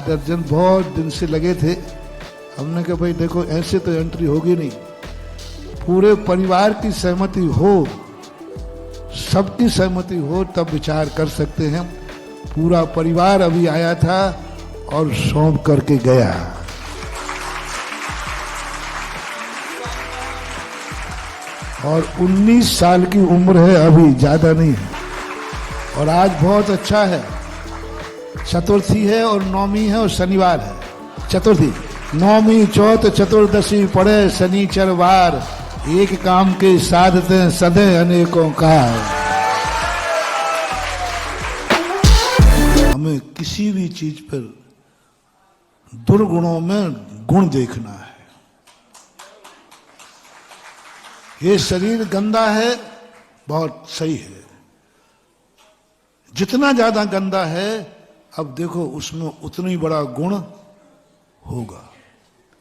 दर्जन बहुत दिन से लगे थे। हमने कहा भाई देखो ऐसे तो एंट्री होगी नहीं, पूरे परिवार की सहमति हो, सबकी सहमति हो तब विचार कर सकते हैं। पूरा परिवार अभी आया था और सौंप करके गया। और 19 साल की उम्र है, अभी ज्यादा नहीं है। और आज बहुत अच्छा है, चतुर्थी है और नवमी है और शनिवार है। चतुर्थी, नवमी, चौथ, चतुर्दशी पड़े शनिचरवार, एक काम के साधते सदे अनेकों का। हमें किसी भी चीज पर दुर्गुणों में गुण देखना है। ये शरीर गंदा है, बहुत सही है। जितना ज्यादा गंदा है, अब देखो उसमें उतना ही बड़ा गुण होगा,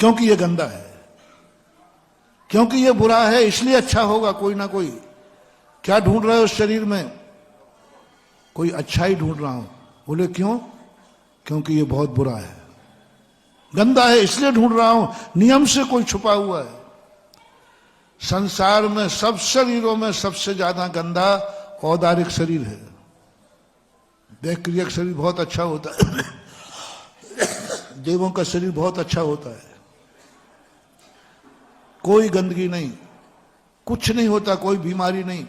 क्योंकि ये गंदा है, क्योंकि ये बुरा है, इसलिए अच्छा होगा कोई ना कोई। क्या ढूंढ रहे हो उस शरीर में? कोई अच्छा ही ढूंढ रहा हूं। बोले क्यों? क्योंकि ये बहुत बुरा है, गंदा है, इसलिए ढूंढ रहा हूं। नियम से कोई छुपा हुआ है। संसार में सब शरीरों में सबसे ज्यादा गंदा औदारिक शरीर है। देहक्रियक शरीर बहुत अच्छा होता है, देवों का शरीर बहुत अच्छा होता है, कोई गंदगी नहीं, कुछ नहीं होता, कोई बीमारी नहीं।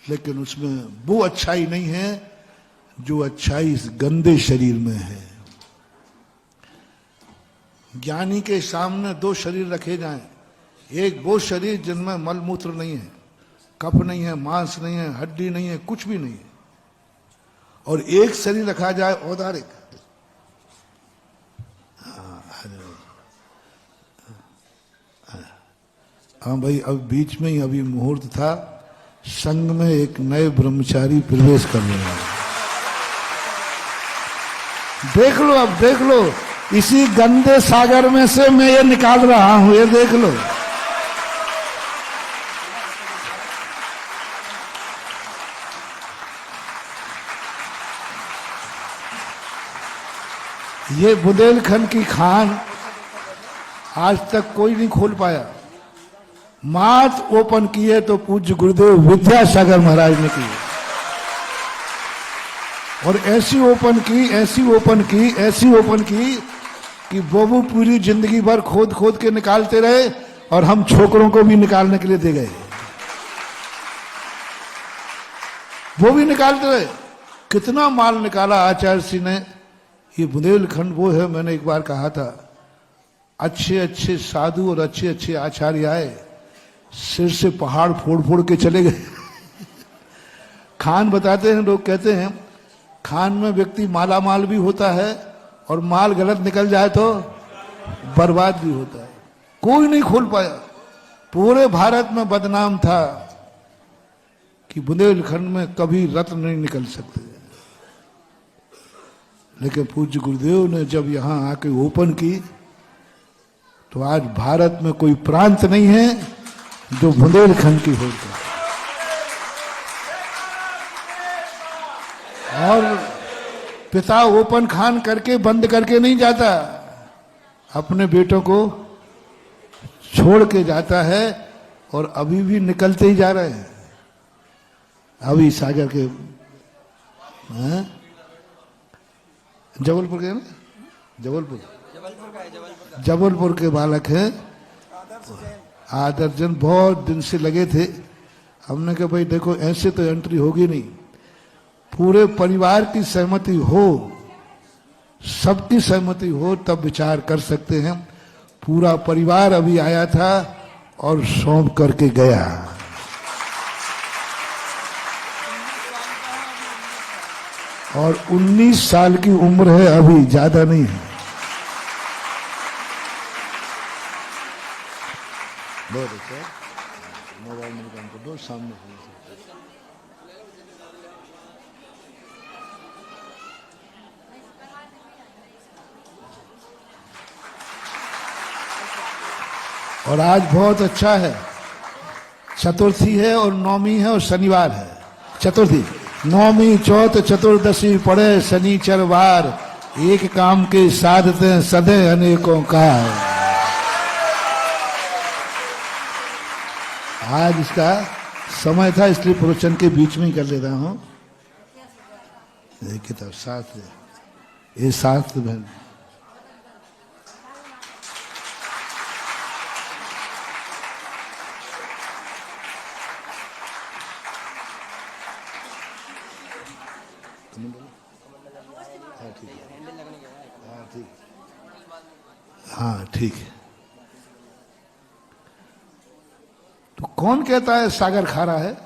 लेकिन उसमें वो अच्छाई नहीं है जो अच्छाई इस गंदे शरीर में है। ज्ञानी के सामने दो शरीर रखे जाएं, एक वो शरीर जिनमें मल मूत्र नहीं है, कफ नहीं है, मांस नहीं है, हड्डी नहीं है, कुछ भी नहीं है, और एक शरीर रखा जाए औदारिक। हाँ भाई, अब बीच में ही अभी मुहूर्त था, संघ में एक नए ब्रह्मचारी प्रवेश कर रहे हैं। देख लो, अब देख लो, इसी गंदे सागर में से मैं ये निकाल रहा हूं, ये देख लो। ये बुंदेलखंड की खान आज तक कोई नहीं खोल पाया। मात ओपन की है तो पूज्य गुरुदेव विद्यासागर महाराज ने की, और ऐसी ओपन की, ऐसी ओपन की, ऐसी ओपन की कि वो पूरी जिंदगी भर खोद खोद के निकालते रहे और हम छोकरों को भी निकालने के लिए दे गए। वो भी निकालते रहे, कितना माल निकाला आचार्य सिंह ने। ये बुंदेलखंड वो है, मैंने एक बार कहा था, अच्छे अच्छे साधु और अच्छे अच्छे आचार्य आए, सिर से पहाड़ फोड़ फोड़ के चले गए। खान बताते हैं, लोग कहते हैं खान में व्यक्ति माला माल भी होता है और माल गलत निकल जाए तो बर्बाद भी होता है। कोई नहीं खोल पाया। पूरे भारत में बदनाम था कि बुंदेलखंड में कभी रत्न नहीं निकल सकते। लेकिन पूज्य गुरुदेव ने जब यहां आके ओपन की तो आज भारत में कोई प्रांत नहीं है जो बुंदेलखंड की होता। और पिता ओपन खान करके बंद करके नहीं जाता, अपने बेटों को छोड़ के जाता है, और अभी भी निकलते ही जा रहे हैं। अभी सागर के जबलपुर के ना, जबलपुर के बालक हैं आदर्जन, बहुत दिन से लगे थे। हमने कहा भाई देखो ऐसे तो एंट्री होगी नहीं, पूरे परिवार की सहमति हो, सबकी सहमति हो तब विचार कर सकते हैं। पूरा परिवार अभी आया था और सौंप करके गया। और 19 साल की उम्र है, अभी ज्यादा नहीं है। बहुत अच्छा, मोबाइल में काम कर दो सामने। और आज बहुत अच्छा है, चतुर्थी है और नवमी है और शनिवार है। चतुर्थी, नौमी चौथ चतुर्दशी पड़े शनिचर वार, एक काम के साधते सदे अनेकों का। आज इसका समय था इसलिए प्रवचन के बीच में ही कर लेता हूं। किताब साथ ये साथ में हाँ ठीक है। तो कौन कहता है सागर खारा है?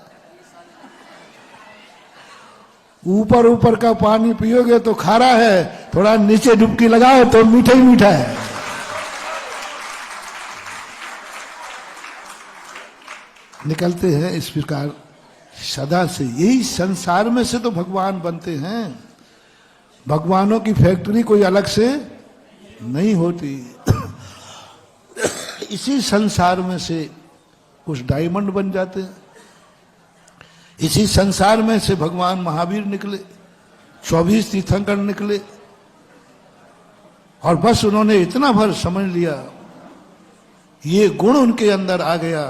ऊपर ऊपर का पानी पियोगे तो खारा है, थोड़ा नीचे डुबकी लगाओ तो मीठा ही मीठा है। निकलते हैं इस प्रकार सदा से। यही संसार में से तो भगवान बनते हैं। भगवानों की फैक्ट्री कोई अलग से नहीं होती। इसी संसार में से कुछ डायमंड बन जाते हैं। इसी संसार में से भगवान महावीर निकले, 24 तीर्थंकर निकले, और बस उन्होंने इतना भर समझ लिया, ये गुण उनके अंदर आ गया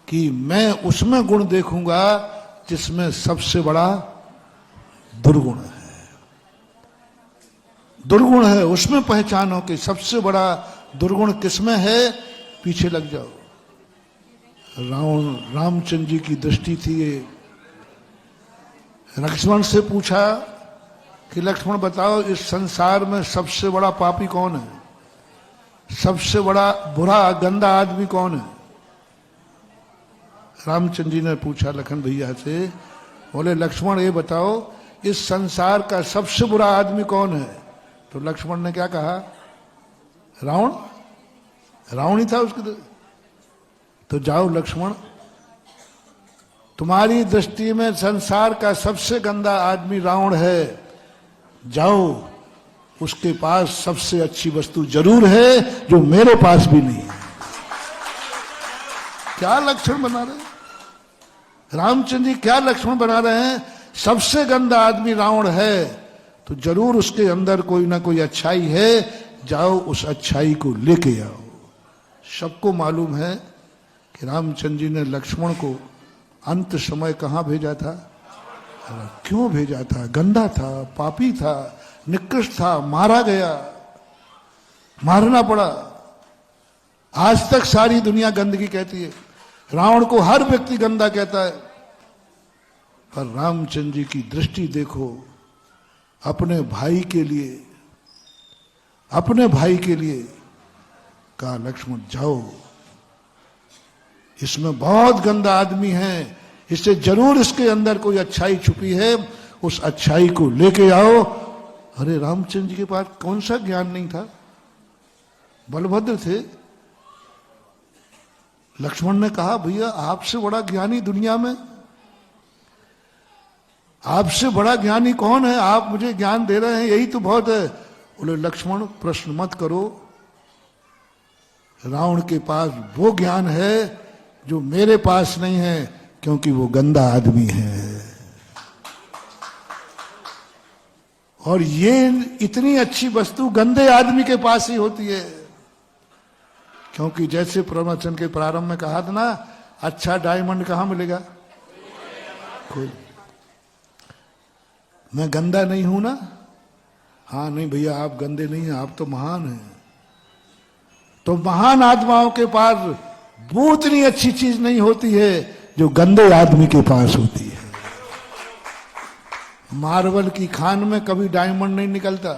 कि मैं उसमें गुण देखूंगा जिसमें सबसे बड़ा दुर्गुण है। दुर्गुण है उसमें पहचानो कि सबसे बड़ा दुर्गुण किसमें है, पीछे लग जाओ। रामचंद्र जी की दृष्टि थी। लक्ष्मण से पूछा कि लक्ष्मण बताओ इस संसार में सबसे बड़ा पापी कौन है, सबसे बड़ा बुरा गंदा आदमी कौन है? रामचंद्र जी ने पूछा लखन भैया से, बोले लक्ष्मण ये बताओ इस संसार का सबसे बुरा आदमी कौन है? तो लक्ष्मण ने क्या कहा? रावण। रावण ही था उसके। तो जाओ लक्ष्मण, तुम्हारी दृष्टि में संसार का सबसे गंदा आदमी रावण है, जाओ उसके पास सबसे अच्छी वस्तु जरूर है जो मेरे पास भी नहीं है। क्या लक्षण बना रहे हैं रामचंद्र जी? क्या लक्षण बना रहे हैं? सबसे गंदा आदमी रावण है तो जरूर उसके अंदर कोई ना कोई अच्छाई है, जाओ उस अच्छाई को लेके आओ। सबको मालूम है कि रामचंद्र जी ने लक्ष्मण को अंत समय कहां भेजा था? क्यों भेजा था? गंदा था, पापी था, निकृष्ट था, मारा गया, मारना पड़ा। आज तक सारी दुनिया गंदगी कहती है, रावण को हर व्यक्ति गंदा कहता है, पर रामचंद्र जी की दृष्टि देखो। अपने भाई के लिए, अपने भाई के लिए कहा लक्ष्मण जाओ, इसमें बहुत गंदा आदमी है, इससे जरूर इसके अंदर कोई अच्छाई छुपी है, उस अच्छाई को लेके आओ। अरे रामचंद्र जी के पास कौन सा ज्ञान नहीं था? बलभद्र थे। लक्ष्मण ने कहा भैया आपसे बड़ा ज्ञानी दुनिया में, आपसे बड़ा ज्ञानी कौन है? आप मुझे ज्ञान दे रहे हैं, यही तो बहुत है। बोले लक्ष्मण प्रश्न मत करो, रावण के पास वो ज्ञान है जो मेरे पास नहीं है, क्योंकि वो गंदा आदमी है। और ये इतनी अच्छी वस्तु गंदे आदमी के पास ही होती है। क्योंकि जैसे प्रवचन के प्रारंभ में कहा था ना, अच्छा डायमंड कहां मिलेगा? कोई। मैं गंदा नहीं हूं ना? हाँ नहीं भैया आप गंदे नहीं हैं, आप तो महान हैं। तो महान आत्माओं के पास वो उतनी अच्छी चीज नहीं होती है जो गंदे आदमी के पास होती है। मार्बल की खान में कभी डायमंड नहीं निकलता,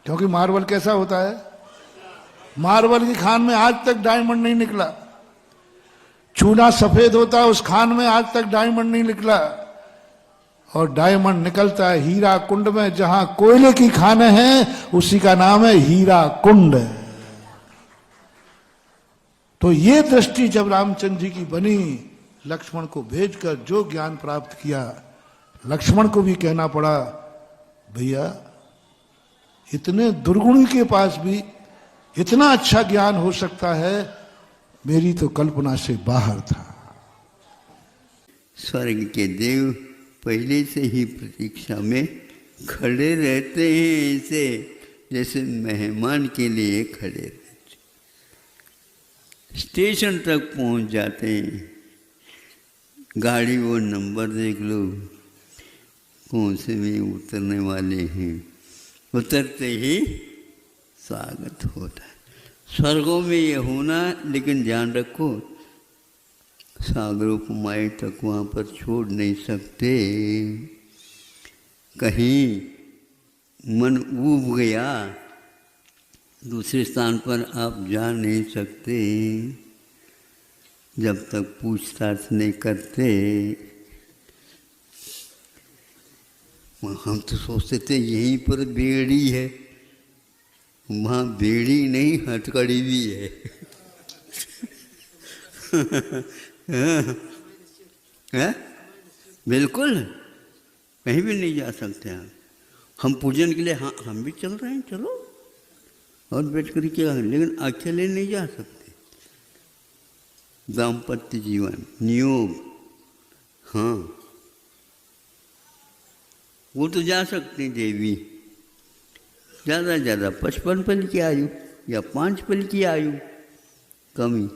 क्योंकि मार्बल कैसा होता है? मार्बल की खान में आज तक डायमंड नहीं निकला। चूना सफेद होता है, उस खान में आज तक डायमंड नहीं निकला। और डायमंड निकलता है हीरा कुंड में, जहां कोयले की खानें हैं उसी का नाम है हीरा कुंड। तो ये दृष्टि जब रामचंद्र जी की बनी, लक्ष्मण को भेजकर जो ज्ञान प्राप्त किया, लक्ष्मण को भी कहना पड़ा भैया इतने दुर्गुणी के पास भी इतना अच्छा ज्ञान हो सकता है, मेरी तो कल्पना से बाहर था। स्वर्ग के देव पहले से ही प्रतीक्षा में खड़े रहते हैं, ऐसे जैसे मेहमान के लिए खड़े रहते। स्टेशन तक पहुंच जाते हैं, गाड़ी वो नंबर देख लो कौन से में उतरने वाले हैं, उतरते ही स्वागत होता है। स्वर्गों में ये होना, लेकिन ध्यान रखो सागरोपमाई तक वहाँ पर छोड़ नहीं सकते। कहीं मन ऊब गया दूसरे स्थान पर आप जा नहीं सकते जब तक पूछताछ नहीं करते। हम तो सोचते थे यहीं पर बेड़ी है, वहाँ बेड़ी नहीं हथकड़ी भी है। है? बिल्कुल कहीं भी नहीं जा सकते हम पूजन के लिए। हाँ हम भी चल रहे हैं, चलो और बैठ कर क्या, लेकिन अकेले नहीं जा सकते। दाम्पत्य जीवन नियोग, हाँ वो तो जा सकते हैं देवी, ज़्यादा से ज़्यादा 55 पल की आयु या 5 पल की आयु कमी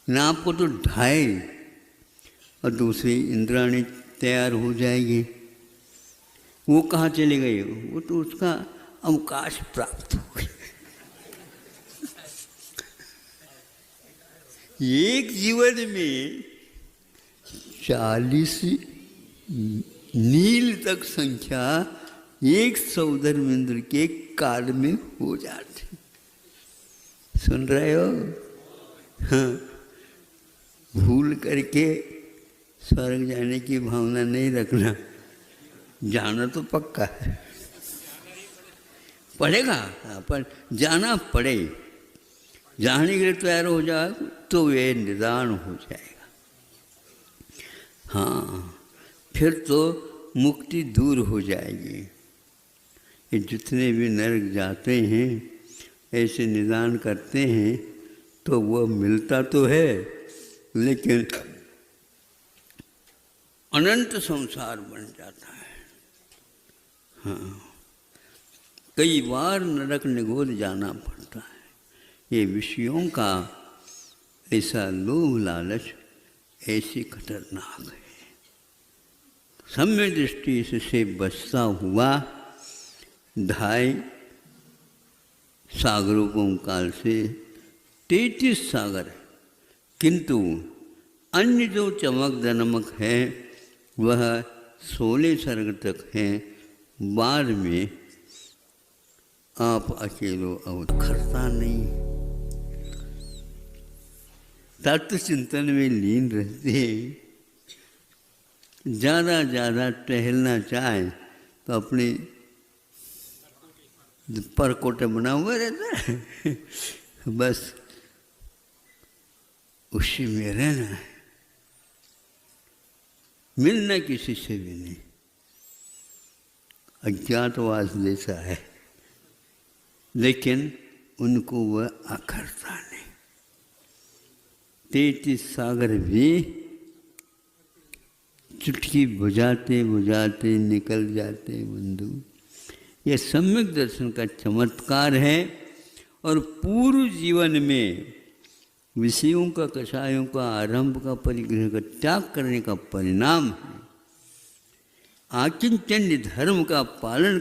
ना, आपको तो 2.5 और दूसरी इंद्राणी तैयार हो जाएगी। वो कहाँ चले गए, वो तो उसका अवकाश प्राप्त हो गया। एक जीवन में 40 नील तक संख्या एक सौधर्मेंद्र के काल में हो जाती। सुन रहे हो? हाँ, भूल करके स्वर्ग जाने की भावना नहीं रखना, जाना तो पक्का है, पड़ेगा, पर जाना पड़े, जाने के लिए तैयार हो जाए तो वे निदान हो जाएगा। हाँ, फिर तो मुक्ति दूर हो जाएगी। ये जितने भी नरक जाते हैं ऐसे निदान करते हैं तो वह मिलता तो है, लेकिन अनंत संसार बन जाता है। हाँ, कई बार नरक निगोद जाना पड़ता है। ये विषयों का ऐसा लोभ लालच ऐसी खतरनाक है। सम्य दृष्टि से बचता हुआ 2.5 सागरों काल से 33 सागर है, किंतु अन्य जो चमक दमक है वह 16 सर्ग तक है। बाद में आप अकेलो अवखरता नहीं, तत्व चिंतन में लीन रहते हैं। ज़्यादा ज़्यादा टहलना चाहे तो अपने परकोटे बना हुआ रहता है, बस उसी में रहना है, मिलना किसी से भी नहीं। अज्ञातवास जैसा है, लेकिन उनको वह अखरता नहीं। 33 सागर भी चुटकी बुझाते बुझाते निकल जाते बंधु। यह सम्यक दर्शन का चमत्कार है और पूर्व जीवन में विषयों का, कषायों का, आरंभ का, परिग्रह का त्याग करने का परिणाम है। आकिंचन्य धर्म का पालन